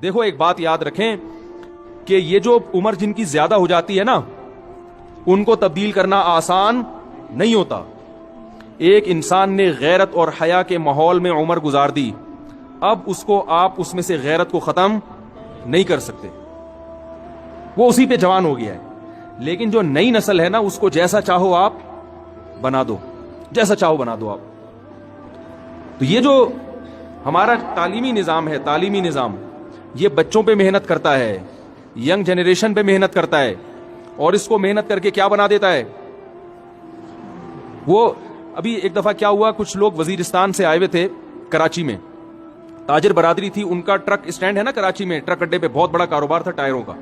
دیکھو ایک بات یاد رکھیں کہ یہ جو عمر جن کی زیادہ ہو جاتی ہے نا، ان کو تبدیل کرنا آسان نہیں ہوتا. ایک انسان نے غیرت اور حیا کے ماحول میں عمر گزار دی، اب اس کو آپ اس میں سے غیرت کو ختم نہیں کر سکتے، وہ اسی پہ جوان ہو گیا ہے. لیکن جو نئی نسل ہے نا، اس کو جیسا چاہو آپ بنا دو، جیسا چاہو بنا دو آپ. تو یہ جو ہمارا تعلیمی نظام ہے، تعلیمی نظام یہ بچوں پہ محنت کرتا ہے، ینگ جنریشن پہ محنت کرتا ہے، اور اس کو محنت کر کے کیا بنا دیتا ہے. وہ ابھی ایک دفعہ کیا ہوا، کچھ لوگ وزیرستان سے آئے ہوئے تھے کراچی میں، تاجر برادری تھی، ان کا ٹرک اسٹینڈ ہے نا کراچی میں، ٹرک اڈے پہ بہت بڑا کاروبار تھا ٹائروں کا.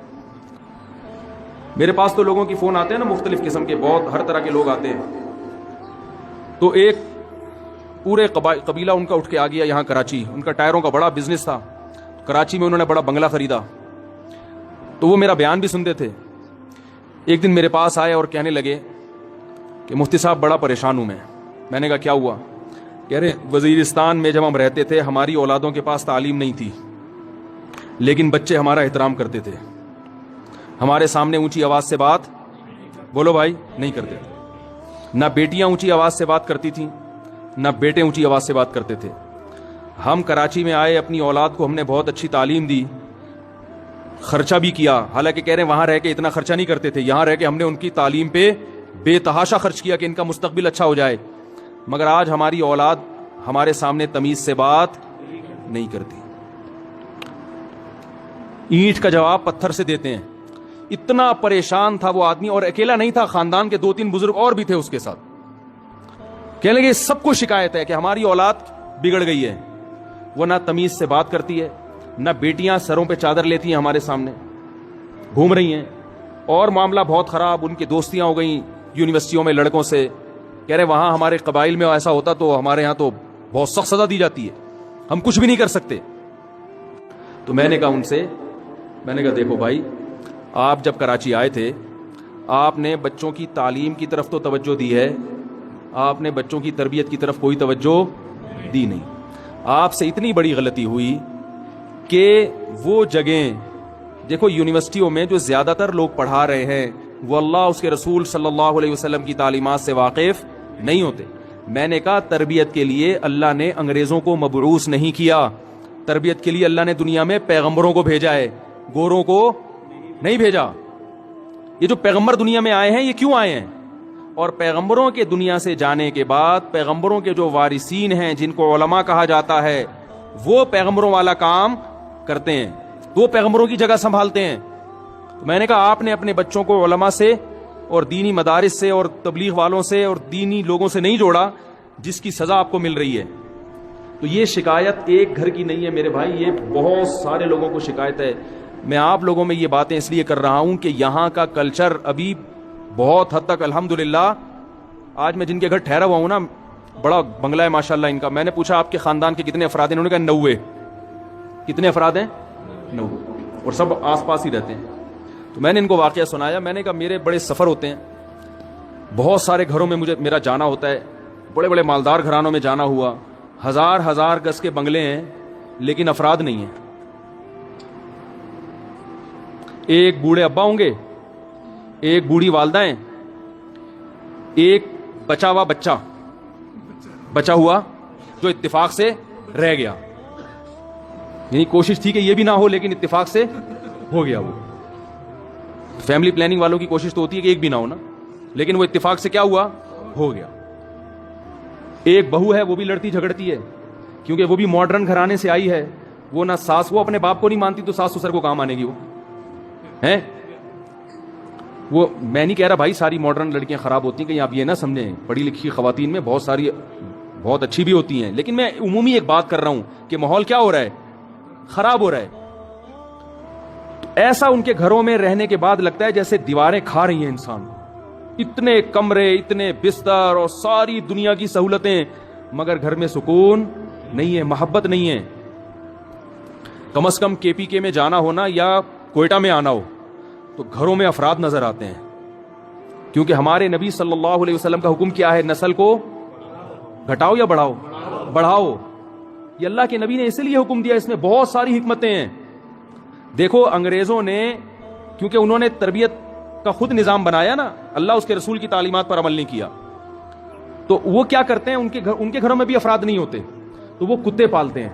میرے پاس تو لوگوں کی فون آتے ہیں نا مختلف قسم کے، بہت ہر طرح کے لوگ آتے ہیں. تو ایک پورے قبیلہ ان کا اٹھ کے آ گیا یہاں کراچی، ان کا ٹائروں کا بڑا بزنس تھا کراچی میں، انہوں نے بڑا بنگلہ خریدا. تو وہ میرا بیان بھی سنتے تھے. ایک دن میرے پاس آئے اور کہنے لگے کہ مفتی صاحب بڑا پریشان ہوں میں نے کہا کیا ہوا؟ کہہ رہے وزیرستان میں جب ہم رہتے تھے ہماری اولادوں کے پاس تعلیم نہیں تھی، لیکن بچے ہمارا احترام کرتے تھے، ہمارے سامنے اونچی آواز سے بات بولو بھائی نہیں کرتے تھے. نہ بیٹیاں اونچی آواز سے بات کرتی تھیں، نہ بیٹے اونچی آواز سے بات کرتے تھے. ہم کراچی میں آئے، اپنی اولاد کو ہم نے بہت اچھی تعلیم دی، خرچہ بھی کیا، حالانکہ کہہ رہے ہیں وہاں رہ کے اتنا خرچہ نہیں کرتے تھے، یہاں رہ کے ہم نے ان کی تعلیم پہ بے تحاشا خرچ کیا کہ ان کا مستقبل اچھا ہو جائے. مگر آج ہماری اولاد ہمارے سامنے تمیز سے بات نہیں کرتی، اینٹ کا جواب پتھر سے دیتے ہیں. اتنا پریشان تھا وہ آدمی، اور اکیلا نہیں تھا، خاندان کے 2-3 بزرگ اور بھی تھے اس کے ساتھ. کہنے لگے سب کو شکایت ہے کہ ہماری اولاد بگڑ گئی ہے، وہ نہ تمیز سے بات کرتی ہے، نہ بیٹیاں سروں پہ چادر لیتی ہیں ہمارے سامنے گھوم رہی ہیں، اور معاملہ بہت خراب. ان کی دوستیاں ہو گئیں یونیورسٹیوں میں لڑکوں سے. کہہ رہے وہاں ہمارے قبائل میں ایسا ہوتا تو ہمارے ہاں تو بہت سخت سزا دی جاتی ہے، ہم کچھ بھی نہیں کر سکتے. تو میں نے کہا ان سے، میں نے کہا دیکھو بھائی، آپ جب کراچی آئے تھے آپ نے بچوں کی تعلیم کی طرف تو توجہ دی ہے، آپ نے بچوں کی تربیت کی طرف کوئی توجہ دی نہیں. آپ سے اتنی بڑی غلطی ہوئی کہ وہ جگہیں دیکھو یونیورسٹیوں میں جو زیادہ تر لوگ پڑھا رہے ہیں وہ اللہ اس کے رسول صلی اللہ علیہ وسلم کی تعلیمات سے واقف نہیں ہوتے. میں نے کہا تربیت کے لیے اللہ نے انگریزوں کو مبعوث نہیں کیا، تربیت کے لیے اللہ نے دنیا میں پیغمبروں کو بھیجا ہے، گوروں کو نہیں بھیجا. یہ جو پیغمبر دنیا میں آئے ہیں یہ کیوں آئے ہیں؟ اور پیغمبروں کے دنیا سے جانے کے بعد پیغمبروں کے جو وارثین ہیں جن کو علماء کہا جاتا ہے وہ پیغمبروں والا کام کرتے ہیں، وہ پیغمبروں کی جگہ سنبھالتے ہیں. میں نے کہا آپ نے اپنے بچوں کو علماء سے اور دینی مدارس سے اور تبلیغ والوں سے اور دینی لوگوں سے نہیں جوڑا، جس کی سزا آپ کو مل رہی ہے. تو یہ شکایت ایک گھر کی نہیں ہے میرے بھائی، یہ بہت سارے لوگوں کو شکایت ہے. میں آپ لوگوں میں یہ باتیں اس لیے کر رہا ہوں کہ یہاں کا کلچر ابھی بہت حد تک الحمدللہ، آج میں جن کے گھر ٹھہرا ہوا ہوں نا، بڑا بنگلہ ہے ماشاءاللہ ان کا. میں نے پوچھا آپ کے خاندان کے کتنے افراد ہیں؟ انہوں نے کہا 90. کتنے افراد ہیں؟ 90، اور سب آس پاس ہی رہتے ہیں. تو میں نے ان کو واقعہ سنایا. میں نے کہا میرے بڑے سفر ہوتے ہیں، بہت سارے گھروں میں میرا جانا ہوتا ہے، بڑے بڑے مالدار گھرانوں میں جانا ہوا، ہزار گز کے بنگلے ہیں لیکن افراد نہیں ہیں. ایک بوڑھے ابا ہوں گے، ایک بوڑھی والدہ ہیں، ایک بچا ہوا بچا ہوا جو اتفاق سے رہ گیا. یعنی کوشش تھی کہ یہ بھی نہ ہو لیکن اتفاق سے ہو گیا. وہ فیملی پلاننگ والوں کی کوشش تو ہوتی ہے کہ ایک بھی نہ ہو نا، لیکن وہ اتفاق سے کیا ہوا، ہو گیا. ایک بہو ہے وہ بھی لڑتی جھگڑتی ہے کیونکہ وہ بھی ماڈرن گھرانے سے آئی ہے. وہ نہ ساس، وہ اپنے باپ کو نہیں مانتی تو ساس سسر کو کہاں مانے گی وہ ہیں. وہ میں نہیں کہہ رہا بھائی ساری ماڈرن لڑکیاں خراب ہوتی ہیں، کہیں آپ یہ نہ سمجھیں، پڑھی لکھی خواتین میں بہت ساری بہت اچھی بھی ہوتی ہیں، لیکن میں عمومی ایک بات کر رہا ہوں کہ ماحول کیا ہو رہا ہے، خراب ہو رہا ہے. ایسا ان کے گھروں میں رہنے کے بعد لگتا ہے جیسے دیواریں کھا رہی ہیں انسان. اتنے کمرے، اتنے بستر اور ساری دنیا کی سہولتیں، مگر گھر میں سکون نہیں ہے، محبت نہیں ہے. کم از کم KPK میں جانا ہونا یا کوئٹہ میں آنا ہو تو گھروں میں افراد نظر آتے ہیں، کیونکہ ہمارے نبی صلی اللہ علیہ وسلم کا حکم کیا ہے، نسل کو گھٹاؤ یا بڑھاؤ. یہ اللہ کے نبی نے اسی لیے حکم دیا، اس میں بہت ساری حکمتیں ہیں. دیکھو انگریزوں نے کیونکہ انہوں نے تربیت کا خود نظام بنایا نا, اللہ اس کے رسول کی تعلیمات پر عمل نہیں کیا, تو وہ کیا کرتے ہیں, ان کے گھروں میں بھی افراد نہیں ہوتے تو وہ کتے پالتے ہیں.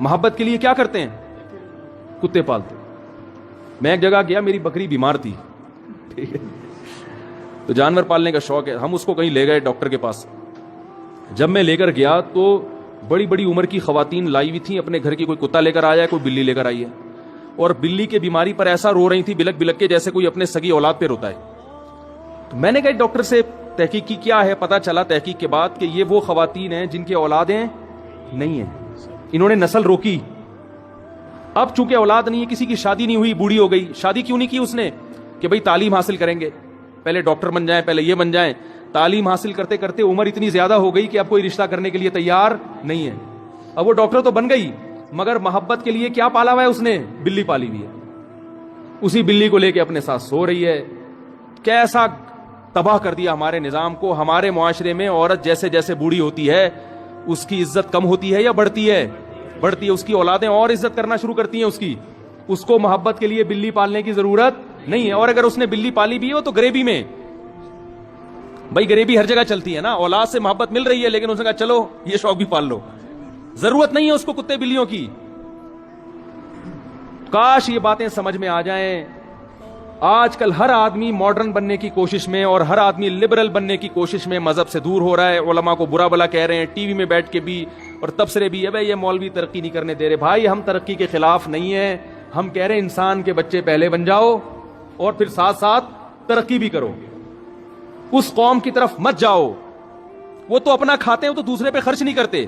محبت کے لیے کیا کرتے ہیں, کتے پالتے ہیں. میں ایک جگہ گیا, میری بکری بیمار تھی, ٹھیک ہے, تو جانور پالنے کا شوق ہے, ہم اس کو کہیں لے گئے ڈاکٹر کے پاس. جب میں لے کر گیا تو بڑی بڑی عمر کی خواتین لائی ہوئی تھیں اپنے گھر کی, کوئی کتا لے کر آیا ہے, کوئی بلی لے کر آئی ہے, اور بلی کے بیماری پر ایسا رو رہی تھی بلک بلک کے جیسے کوئی اپنے سگی اولاد پہ روتا ہے. تو میں نے کہا ڈاکٹر سے تحقیق کی, کیا ہے؟ پتا چلا تحقیق کے بعد کہ یہ وہ خواتین ہیں جن کے اولادیں نہیں ہیں, انہوں نے نسل روکی. اب چونکہ اولاد نہیں ہے, کسی کی شادی نہیں ہوئی, بوڑھی ہو گئی, شادی کیوں نہیں کی اس نے, کہ بھئی تعلیم حاصل کریں گے, پہلے ڈاکٹر بن جائیں, پہلے یہ بن جائیں. تعلیم حاصل کرتے کرتے عمر اتنی زیادہ ہو گئی کہ اب کوئی رشتہ کرنے کے لیے تیار نہیں ہے. اب وہ ڈاکٹر تو بن گئی مگر محبت کے لیے کیا پالا ہوا ہے اس نے, بلی پالی ہوئی ہے. اسی بلی کو لے کے اپنے ساتھ سو رہی ہے. کیسا تباہ کر دیا ہمارے نظام کو. ہمارے معاشرے میں عورت جیسے جیسے بوڑھی ہوتی ہے اس کی عزت کم ہوتی ہے یا بڑھتی ہے؟ بڑھتی ہے. اس کی اولادیں اور عزت کرنا شروع کرتی ہیں اس کی. اس کو محبت کے لیے بلی پالنے کی ضرورت نہیں ہے. اور اگر اس نے بلی پالی بھی ہو تو غریبی میں, بھائی غریبی ہر جگہ چلتی ہے نا, اولاد سے محبت مل رہی ہے لیکن اس نے کہا چلو یہ شوق بھی پال لو, ضرورت نہیں ہے اس کو کتے بلیوں کی. کاش یہ باتیں سمجھ میں آ جائیں. آج کل ہر آدمی ماڈرن بننے کی کوشش میں اور ہر آدمی لبرل بننے کی کوشش میں مذہب سے دور ہو رہا ہے. علماء کو برا بلا کہہ رہے ہیں, ٹی وی میں بیٹھ کے بھی اور تبصرے بھی, بھائی یہ مولوی ترقی نہیں کرنے دے رہے. بھائی ہم ترقی کے خلاف نہیں ہیں, ہم کہہ رہے ہیں انسان کے بچے پہلے بن جاؤ اور پھر ساتھ ساتھ ترقی بھی کرو. اس قوم کی طرف مت جاؤ, وہ تو اپنا کھاتے ہیں, وہ تو دوسرے پہ خرچ نہیں کرتے.